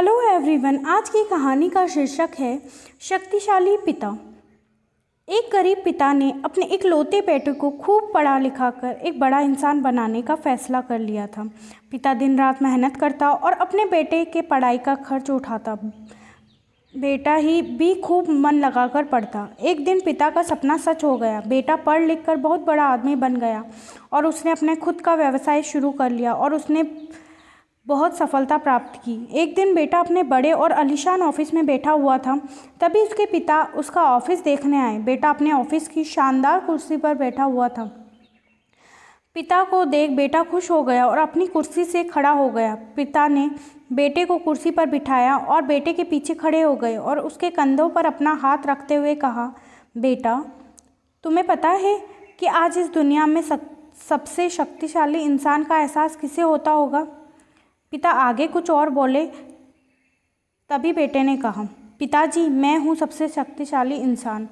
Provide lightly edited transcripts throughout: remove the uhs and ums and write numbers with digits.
Hello everyone. आज की कहानी का शीर्षक है शक्तिशाली पिता। एक गरीब पिता ने अपने इकलौते बेटे को खूब पढ़ा लिखा कर एक बड़ा इंसान बनाने का फैसला कर लिया था। पिता दिन रात मेहनत करता और अपने बेटे के पढ़ाई का खर्च उठाता। बेटा ही भी खूब मन लगाकर पढ़ता। एक दिन पिता का सपना सच हो गया। बेटा पढ़ लिख कर बहुत बड़ा आदमी बन गया और उसने अपने खुद का व्यवसाय शुरू कर लिया और उसने बहुत सफलता प्राप्त की। एक दिन बेटा अपने बड़े और आलीशान ऑफिस में बैठा हुआ था, तभी उसके पिता उसका ऑफिस देखने आए। बेटा अपने ऑफिस की शानदार कुर्सी पर बैठा हुआ था। पिता को देख बेटा खुश हो गया और अपनी कुर्सी से खड़ा हो गया। पिता ने बेटे को कुर्सी पर बिठाया और बेटे के पीछे खड़े हो गए और उसके कंधों पर अपना हाथ रखते हुए कहा, बेटा, तुम्हें पता है कि आज इस दुनिया में सबसे शक्तिशाली इंसान का एहसास किसे होता होगा? पिता आगे कुछ और बोले, तभी बेटे ने कहा, पिताजी, मैं हूँ सबसे शक्तिशाली इंसान।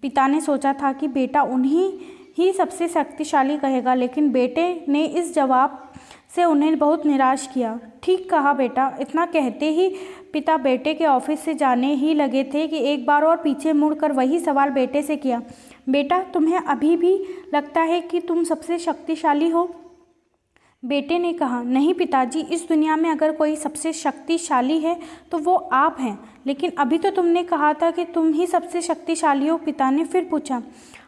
पिता ने सोचा था कि बेटा उन्हीं ही सबसे शक्तिशाली कहेगा, लेकिन बेटे ने इस जवाब से उन्हें बहुत निराश किया। ठीक कहा बेटा। इतना कहते ही पिता बेटे के ऑफिस से जाने ही लगे थे कि एक बार और पीछे मुड़कर वही सवाल बेटे से किया, बेटा, तुम्हें अभी भी लगता है कि तुम सबसे शक्तिशाली हो? बेटे ने कहा, नहीं पिताजी, इस दुनिया में अगर कोई सबसे शक्तिशाली है तो वो आप हैं। लेकिन अभी तो तुमने कहा था कि तुम ही सबसे शक्तिशाली हो। पिता ने फिर पूछा,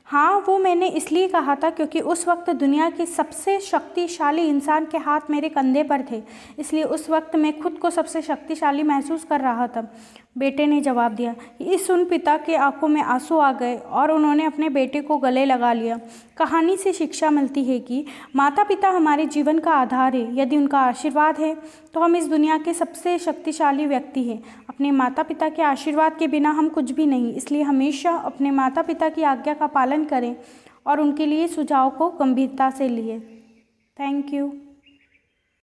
हाँ, वो मैंने इसलिए कहा था क्योंकि उस वक्त दुनिया के सबसे शक्तिशाली इंसान के हाथ मेरे कंधे पर थे, इसलिए उस वक्त मैं खुद को सबसे शक्तिशाली महसूस कर रहा था। बेटे ने जवाब दिया। ये सुन पिता के आंखों में आंसू आ गए और उन्होंने अपने बेटे को गले लगा लिया। कहानी से शिक्षा मिलती है कि माता पिता हमारे जीवन का आधार है। यदि उनका आशीर्वाद है तो हम इस दुनिया के सबसे शक्तिशाली व्यक्ति हैं। अपने माता पिता के आशीर्वाद के बिना हम कुछ भी नहीं, इसलिए हमेशा अपने माता पिता की आज्ञा का पालन करें और उनके लिए सुझाव को गंभीरता से लिए। Thank you.